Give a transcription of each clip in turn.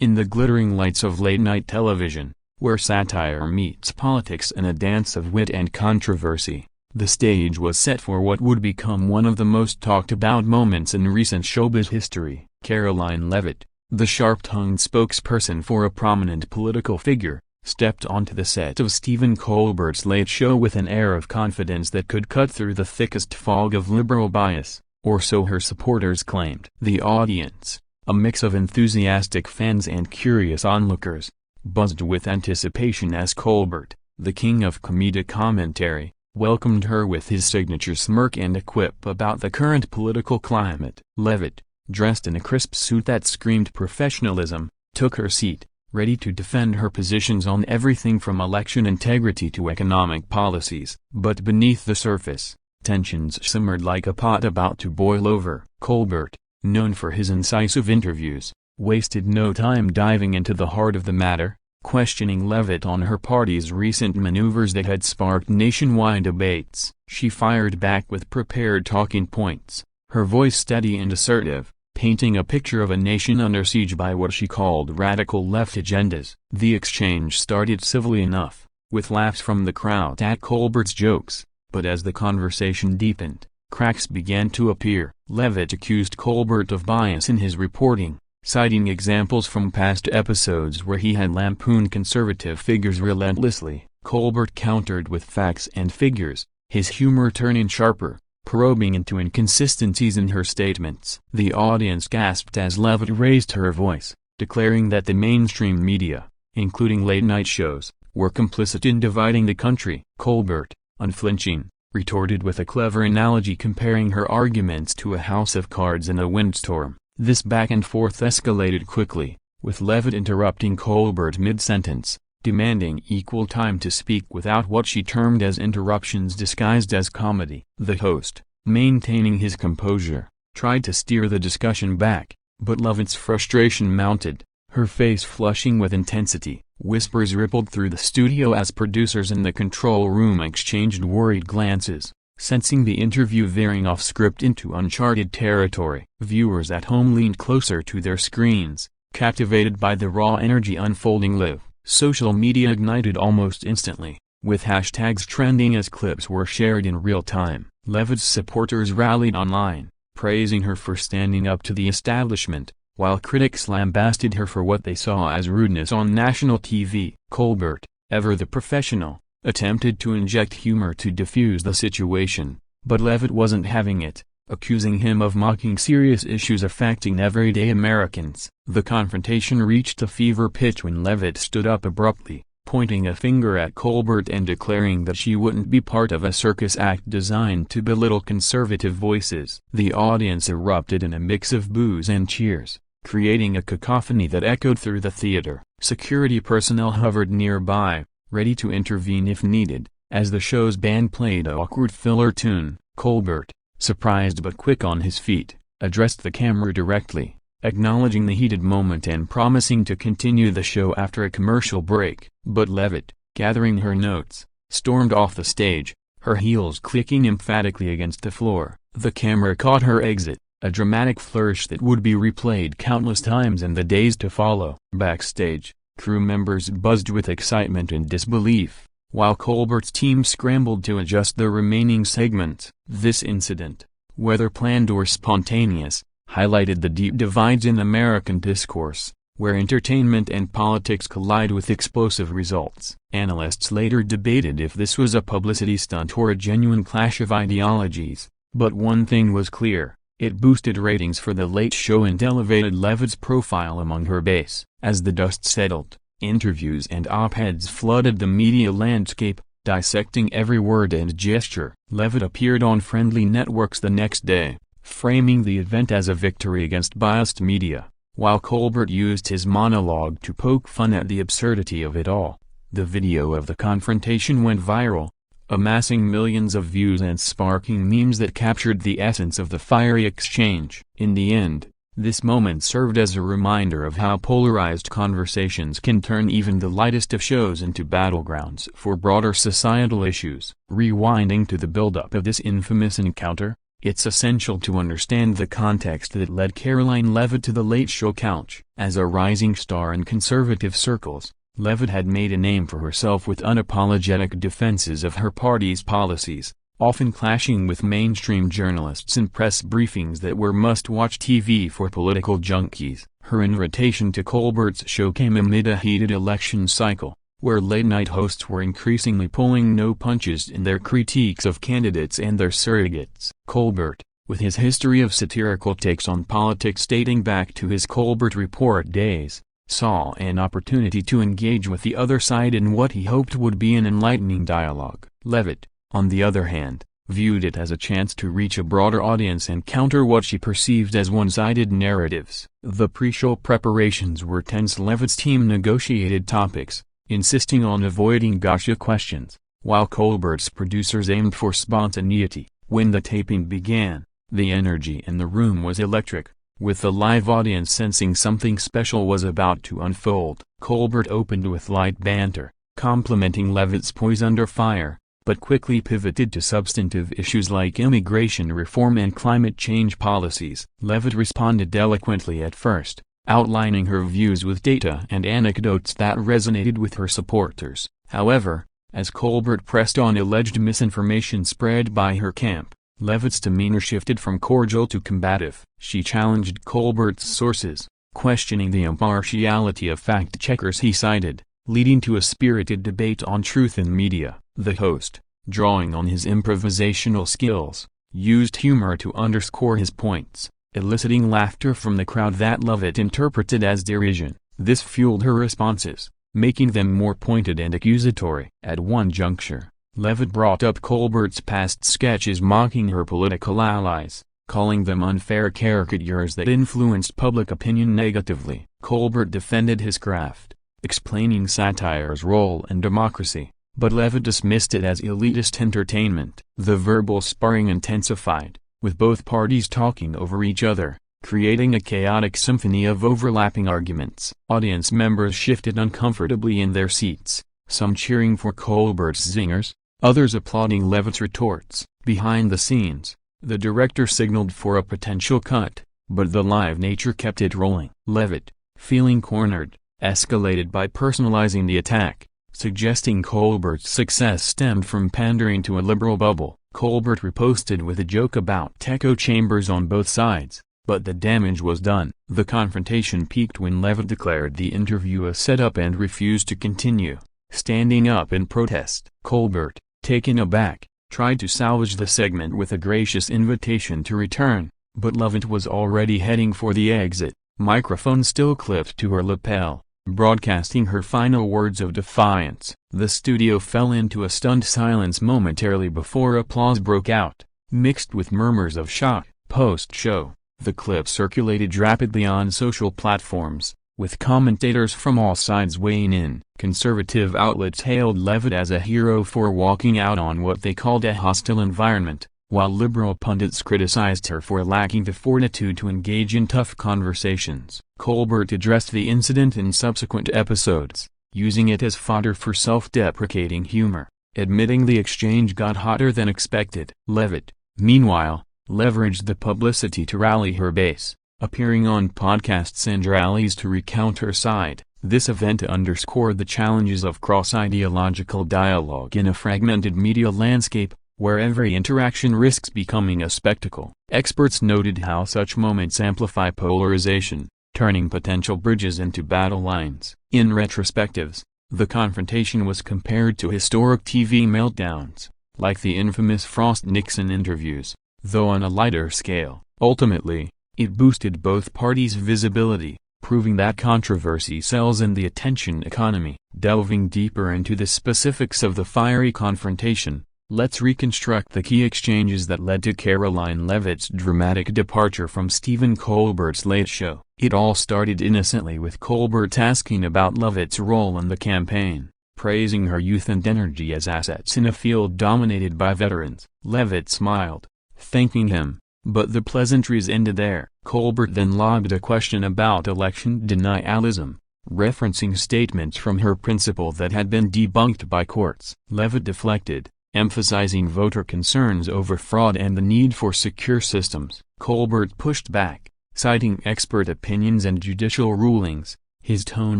In the glittering lights of late-night television, where satire meets politics in a dance of wit and controversy, the stage was set for what would become one of the most talked-about moments in recent showbiz history. Karoline Leavitt, the sharp-tongued spokesperson for a prominent political figure, stepped onto the set of Stephen Colbert's Late Show with an air of confidence that could cut through the thickest fog of liberal bias, or so her supporters claimed. The audience, a mix of enthusiastic fans and curious onlookers, buzzed with anticipation as Colbert, the king of comedic commentary, welcomed her with his signature smirk and a quip about the current political climate. Leavitt, dressed in a crisp suit that screamed professionalism, took her seat, ready to defend her positions on everything from election integrity to economic policies. But beneath the surface, tensions simmered like a pot about to boil over. Colbert, known for his incisive interviews, wasted no time diving into the heart of the matter, questioning Leavitt on her party's recent maneuvers that had sparked nationwide debates. She fired back with prepared talking points, her voice steady and assertive, painting a picture of a nation under siege by what she called radical left agendas. The exchange started civilly enough, with laughs from the crowd at Colbert's jokes, but as the conversation deepened, cracks began to appear. Leavitt accused Colbert of bias in his reporting, citing examples from past episodes where he had lampooned conservative figures relentlessly. Colbert countered with facts and figures, his humor turning sharper, probing into inconsistencies in her statements. The audience gasped as Leavitt raised her voice, declaring that the mainstream media, including late-night shows, were complicit in dividing the country. Colbert, unflinching, retorted with a clever analogy comparing her arguments to a house of cards in a windstorm. This back and forth escalated quickly, with Leavitt interrupting Colbert mid-sentence, demanding equal time to speak without what she termed as interruptions disguised as comedy. The host, maintaining his composure, tried to steer the discussion back, but Leavitt's frustration mounted, her face flushing with intensity. Whispers rippled through the studio as producers in the control room exchanged worried glances, sensing the interview veering off script into uncharted territory. Viewers at home leaned closer to their screens, captivated by the raw energy unfolding live. Social media ignited almost instantly, with hashtags trending as clips were shared in real time. Leavitt's supporters rallied online, praising her for standing up to the establishment, while critics lambasted her for what they saw as rudeness on national TV. Colbert, ever the professional, attempted to inject humor to diffuse the situation, but Leavitt wasn't having it, accusing him of mocking serious issues affecting everyday Americans. The confrontation reached a fever pitch when Leavitt stood up abruptly, pointing a finger at Colbert and declaring that she wouldn't be part of a circus act designed to belittle conservative voices. The audience erupted in a mix of boos and cheers, creating a cacophony that echoed through the theater. Security personnel hovered nearby, ready to intervene if needed, as the show's band played an awkward filler tune. Colbert, surprised but quick on his feet, addressed the camera directly, acknowledging the heated moment and promising to continue the show after a commercial break. But Leavitt, gathering her notes, stormed off the stage, her heels clicking emphatically against the floor. The camera caught her exit, a dramatic flourish that would be replayed countless times in the days to follow. Backstage, crew members buzzed with excitement and disbelief, while Colbert's team scrambled to adjust the remaining segments. This incident, whether planned or spontaneous, highlighted the deep divides in American discourse, where entertainment and politics collide with explosive results. Analysts later debated if this was a publicity stunt or a genuine clash of ideologies, but one thing was clear: it boosted ratings for The Late Show and elevated Leavitt's profile among her base. As the dust settled, interviews and op-eds flooded the media landscape, dissecting every word and gesture. Leavitt appeared on friendly networks the next day, framing the event as a victory against biased media, while Colbert used his monologue to poke fun at the absurdity of it all. The video of the confrontation went viral, amassing millions of views and sparking memes that captured the essence of the fiery exchange. In the end, this moment served as a reminder of how polarized conversations can turn even the lightest of shows into battlegrounds for broader societal issues. Rewinding to the buildup of this infamous encounter, It's essential to understand the context that led Karoline Leavitt to the Late Show couch. As a rising star in conservative circles, Leavitt had made a name for herself with unapologetic defenses of her party's policies, often clashing with mainstream journalists in press briefings that were must-watch TV for political junkies. Her invitation to Colbert's show came amid a heated election cycle, where late-night hosts were increasingly pulling no punches in their critiques of candidates and their surrogates. Colbert, with his history of satirical takes on politics dating back to his Colbert Report days, saw an opportunity to engage with the other side in what he hoped would be an enlightening dialogue. Leavitt, on the other hand, viewed it as a chance to reach a broader audience and counter what she perceived as one-sided narratives. The pre-show preparations were tense. Leavitt's team negotiated topics, insisting on avoiding gotcha questions, while Colbert's producers aimed for spontaneity. When the taping began, the energy in the room was electric, with the live audience sensing something special was about to unfold. Colbert opened with light banter, complimenting Leavitt's poise under fire, but quickly pivoted to substantive issues like immigration reform and climate change policies. Leavitt responded eloquently at first, outlining her views with data and anecdotes that resonated with her supporters. However, as Colbert pressed on alleged misinformation spread by her camp, Leavitt's demeanor shifted from cordial to combative. She challenged Colbert's sources, questioning the impartiality of fact-checkers he cited, leading to a spirited debate on truth in media. The host, drawing on his improvisational skills, used humor to underscore his points, eliciting laughter from the crowd that Leavitt interpreted as derision. This fueled her responses, making them more pointed and accusatory. At one juncture, Leavitt brought up Colbert's past sketches mocking her political allies, calling them unfair caricatures that influenced public opinion negatively. Colbert defended his craft, explaining satire's role in democracy, but Leavitt dismissed it as elitist entertainment. The verbal sparring intensified, with both parties talking over each other, creating a chaotic symphony of overlapping arguments. Audience members shifted uncomfortably in their seats, some cheering for Colbert's zingers, others applauding Leavitt's retorts. Behind the scenes, the director signaled for a potential cut, but the live nature kept it rolling. Leavitt, feeling cornered, escalated by personalizing the attack, suggesting Colbert's success stemmed from pandering to a liberal bubble. Colbert riposted with a joke about echo chambers on both sides, but the damage was done. The confrontation peaked when Leavitt declared the interview a setup and refused to continue, standing up in protest. Colbert, taken aback, tried to salvage the segment with a gracious invitation to return, but Leavitt was already heading for the exit, microphone still clipped to her lapel, broadcasting her final words of defiance. The studio fell into a stunned silence momentarily before applause broke out, mixed with murmurs of shock. Post-show, the clip circulated rapidly on social platforms, with commentators from all sides weighing in. Conservative outlets hailed Leavitt as a hero for walking out on what they called a hostile environment, while liberal pundits criticized her for lacking the fortitude to engage in tough conversations. Colbert addressed the incident in subsequent episodes, using it as fodder for self-deprecating humor, admitting the exchange got hotter than expected. Leavitt, meanwhile, leveraged the publicity to rally her base, appearing on podcasts and rallies to recount her side. This event underscored the challenges of cross-ideological dialogue in a fragmented media landscape, where every interaction risks becoming a spectacle. Experts noted how such moments amplify polarization, turning potential bridges into battle lines. In retrospectives, the confrontation was compared to historic TV meltdowns, like the infamous Frost-Nixon interviews, though on a lighter scale. Ultimately, it boosted both parties' visibility, proving that controversy sells in the attention economy. Delving deeper into the specifics of the fiery confrontation, let's reconstruct the key exchanges that led to Karoline Leavitt's dramatic departure from Stephen Colbert's Late Show. It all started innocently with Colbert asking about Leavitt's role in the campaign, praising her youth and energy as assets in a field dominated by veterans. Leavitt smiled, thanking him, but the pleasantries ended there. Colbert then lobbed a question about election denialism, referencing statements from her principal that had been debunked by courts. Leavitt deflected, emphasizing voter concerns over fraud and the need for secure systems. Colbert pushed back, citing expert opinions and judicial rulings, his tone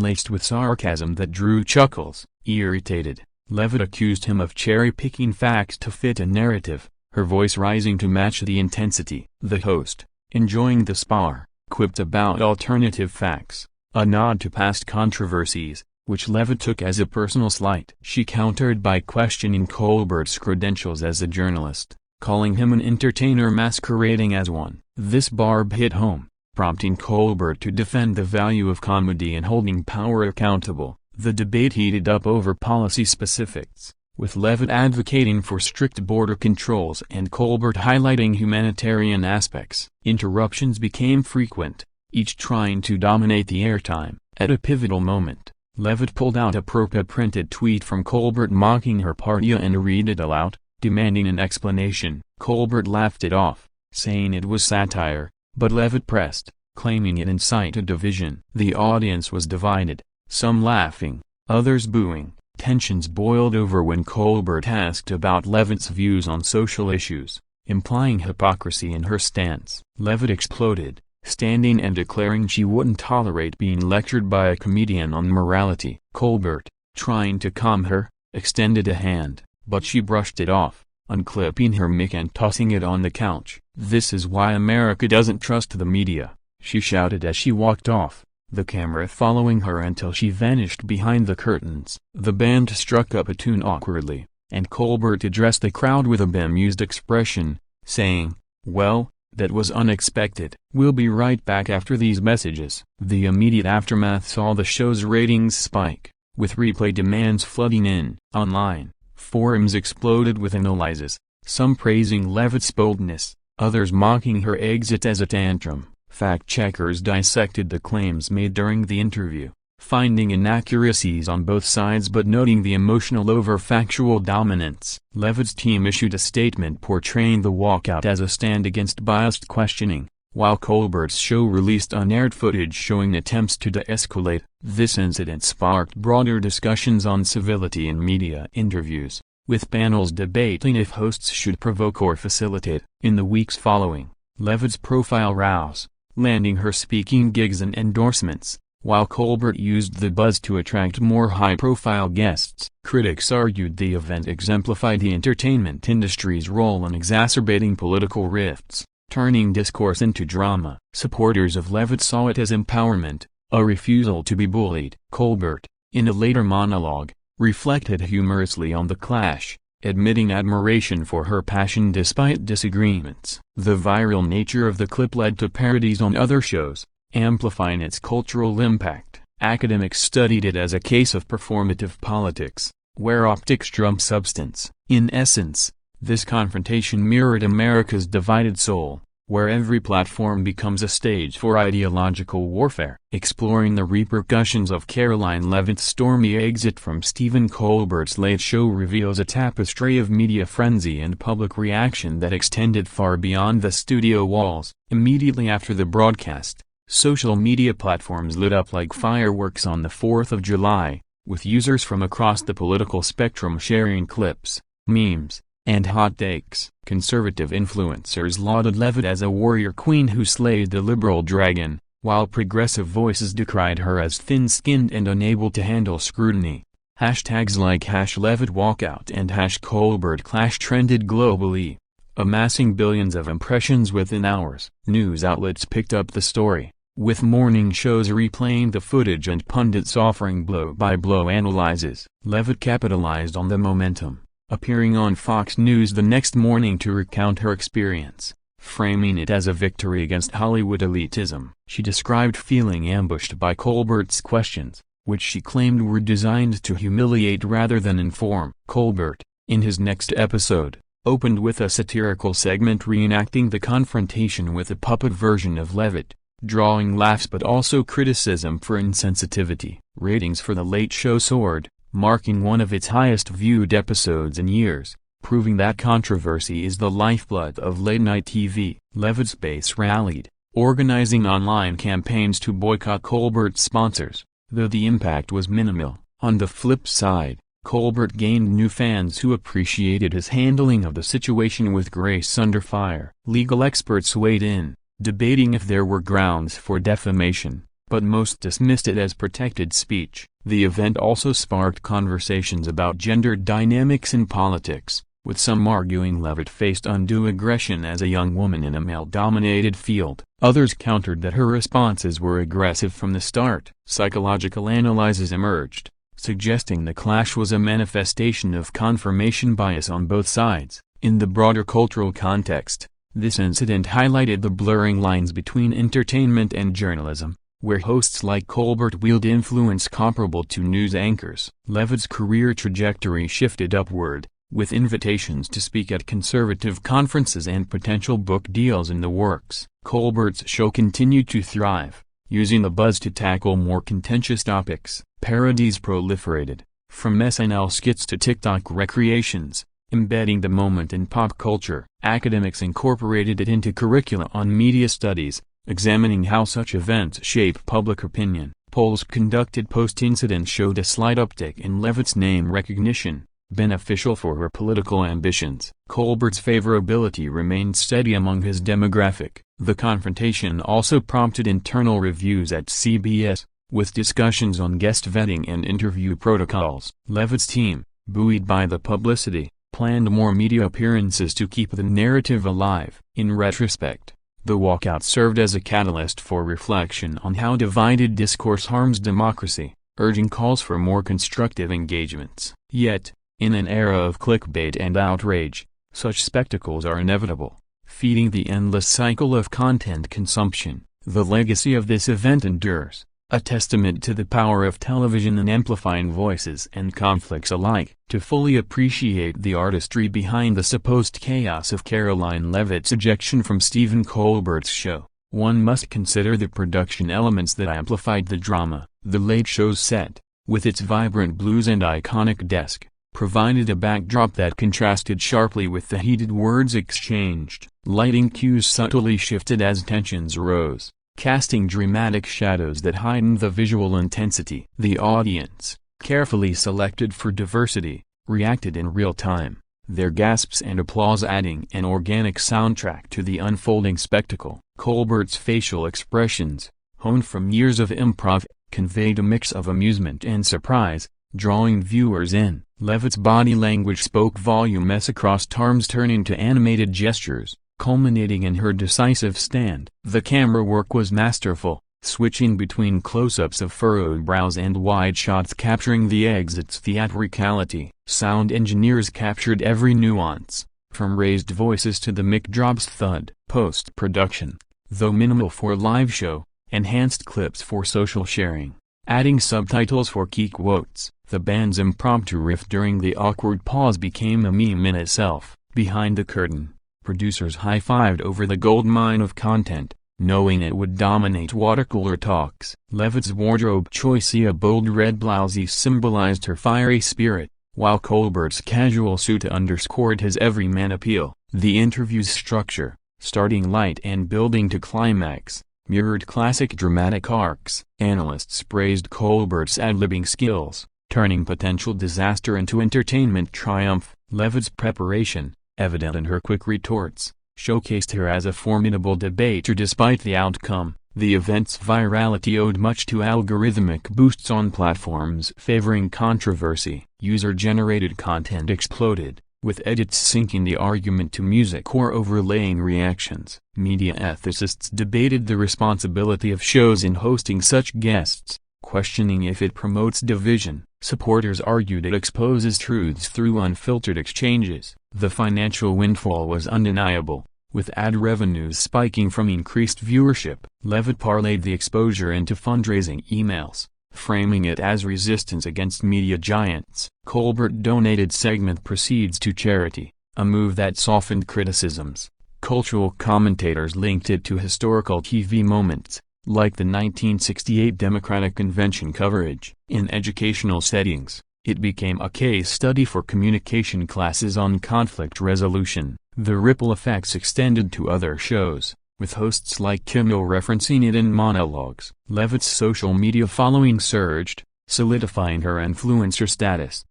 laced with sarcasm that drew chuckles. Irritated, Leavitt accused him of cherry-picking facts to fit a narrative, her voice rising to match the intensity. The host, enjoying the spar, quipped about alternative facts, a nod to past controversies, which Leavitt took as a personal slight. She countered by questioning Colbert's credentials as a journalist, calling him an entertainer masquerading as one. This barb hit home, prompting Colbert to defend the value of comedy and holding power accountable. The debate heated up over policy specifics, with Leavitt advocating for strict border controls and Colbert highlighting humanitarian aspects. Interruptions became frequent, each trying to dominate the airtime. At a pivotal moment, Leavitt pulled out a printed tweet from Colbert mocking her party and read it aloud, demanding an explanation. Colbert laughed it off, saying it was satire, but Leavitt pressed, claiming it incited division. The audience was divided, some laughing, others booing. Tensions boiled over when Colbert asked about Leavitt's views on social issues, implying hypocrisy in her stance. Leavitt exploded, standing and declaring she wouldn't tolerate being lectured by a comedian on morality. Colbert, trying to calm her, extended a hand, but she brushed it off, unclipping her mic and tossing it on the couch. "This is why America doesn't trust the media," she shouted as she walked off, the camera following her until she vanished behind the curtains. The band struck up a tune awkwardly, and Colbert addressed the crowd with a bemused expression, saying, "Well, that was unexpected." "We'll be right back after these messages." The immediate aftermath saw the show's ratings spike, with replay demands flooding in. Online, forums exploded with analyses, some praising Leavitt's boldness, others mocking her exit as a tantrum. Fact-checkers dissected the claims made during the interview, finding inaccuracies on both sides but noting the emotional over factual dominance. Leavitt's team issued a statement portraying the walkout as a stand against biased questioning, while Colbert's show released unaired footage showing attempts to de-escalate. This incident sparked broader discussions on civility in media interviews, with panels debating if hosts should provoke or facilitate. In the weeks following, Leavitt's profile rose, landing her speaking gigs and endorsements, while Colbert used the buzz to attract more high-profile guests. Critics argued the event exemplified the entertainment industry's role in exacerbating political rifts, turning discourse into drama. Supporters of Leavitt saw it as empowerment, a refusal to be bullied. Colbert, in a later monologue, reflected humorously on the clash, admitting admiration for her passion despite disagreements. The viral nature of the clip led to parodies on other shows, amplifying its cultural impact. Academics studied it as a case of performative politics, where optics trump substance. In essence, this confrontation mirrored America's divided soul, where every platform becomes a stage for ideological warfare. Exploring the repercussions of Karoline Leavitt's stormy exit from Stephen Colbert's Late Show reveals a tapestry of media frenzy and public reaction that extended far beyond the studio walls. Immediately after the broadcast, social media platforms lit up like fireworks on the 4th of July, with users from across the political spectrum sharing clips, memes, and hot takes. Conservative influencers lauded Leavitt as a warrior queen who slayed the liberal dragon, while progressive voices decried her as thin-skinned and unable to handle scrutiny. Hashtags like #LeavittWalkout and #ColbertClash trended globally, amassing billions of impressions within hours. News outlets picked up the story, with morning shows replaying the footage and pundits offering blow-by-blow analyses. Leavitt capitalized on the momentum, appearing on Fox News the next morning to recount her experience, framing it as a victory against Hollywood elitism. She described feeling ambushed by Colbert's questions, which she claimed were designed to humiliate rather than inform. Colbert, in his next episode, opened with a satirical segment reenacting the confrontation with a puppet version of Leavitt, drawing laughs but also criticism for insensitivity. Ratings for The Late Show soared, marking one of its highest-viewed episodes in years, proving that controversy is the lifeblood of late-night TV. Leavitt's base rallied, organizing online campaigns to boycott Colbert's sponsors, though the impact was minimal. On the flip side, Colbert gained new fans who appreciated his handling of the situation with grace under fire. Legal experts weighed in, debating if there were grounds for defamation, but most dismissed it as protected speech. The event also sparked conversations about gender dynamics in politics, with some arguing Leavitt faced undue aggression as a young woman in a male-dominated field. Others countered that her responses were aggressive from the start. Psychological analyses emerged, suggesting the clash was a manifestation of confirmation bias on both sides. In the broader cultural context, this incident highlighted the blurring lines between entertainment and journalism, where hosts like Colbert wield influence comparable to news anchors. Leavitt's career trajectory shifted upward, with invitations to speak at conservative conferences and potential book deals in the works. Colbert's show continued to thrive, using the buzz to tackle more contentious topics. Parodies proliferated, from SNL skits to TikTok recreations, embedding the moment in pop culture. Academics incorporated it into curricula on media studies, examining how such events shape public opinion. Polls conducted post-incident showed a slight uptick in Leavitt's name recognition, beneficial for her political ambitions. Colbert's favorability remained steady among his demographic. The confrontation also prompted internal reviews at CBS, with discussions on guest vetting and interview protocols. Leavitt's team, buoyed by the publicity, planned more media appearances to keep the narrative alive. In retrospect, the walkout served as a catalyst for reflection on how divided discourse harms democracy, urging calls for more constructive engagements. Yet, in an era of clickbait and outrage, such spectacles are inevitable, feeding the endless cycle of content consumption. The legacy of this event endures, a testament to the power of television in amplifying voices and conflicts alike. To fully appreciate the artistry behind the supposed chaos of Karoline Leavitt's ejection from Stephen Colbert's show, one must consider the production elements that amplified the drama. The Late Show's set, with its vibrant blues and iconic desk, provided a backdrop that contrasted sharply with the heated words exchanged. Lighting cues subtly shifted as tensions rose, casting dramatic shadows that heightened the visual intensity. The audience, carefully selected for diversity, reacted in real time, their gasps and applause adding an organic soundtrack to the unfolding spectacle. Colbert's facial expressions, honed from years of improv, conveyed a mix of amusement and surprise, drawing viewers in. Leavitt's body language spoke volumes across terms turning to animated gestures, culminating in her decisive stand. The camera work was masterful, switching between close-ups of furrowed brows and wide shots capturing the exit's theatricality. Sound engineers captured every nuance, from raised voices to the mic drop's thud. Post-production, though minimal for live show, enhanced clips for social sharing, adding subtitles for key quotes. The band's impromptu riff during the awkward pause became a meme in itself. Behind the curtain, producers high-fived over the goldmine of content, knowing it would dominate watercooler talks. Leavitt's wardrobe choice, a bold red blousey, symbolized her fiery spirit, while Colbert's casual suit underscored his everyman appeal. The interview's structure, starting light and building to climax, mirrored classic dramatic arcs. Analysts praised Colbert's ad-libbing skills, turning potential disaster into entertainment triumph. Leavitt's preparation, evident in her quick retorts, showcased her as a formidable debater despite the outcome. The event's virality owed much to algorithmic boosts on platforms favoring controversy. User-generated content exploded, with edits syncing the argument to music or overlaying reactions. Media ethicists debated the responsibility of shows in hosting such guests, questioning if it promotes division. Supporters argued it exposes truths through unfiltered exchanges. The financial windfall was undeniable, with ad revenues spiking from increased viewership. Leavitt parlayed the exposure into fundraising emails, framing it as resistance against media giants. Colbert donated segment proceeds to charity, a move that softened criticisms. Cultural commentators linked it to historical TV moments, like the 1968 Democratic Convention coverage. In educational settings, it became a case study for communication classes on conflict resolution. The ripple effects extended to other shows, with hosts like Kimmel referencing it in monologues. Leavitt's social media following surged, solidifying her influencer status.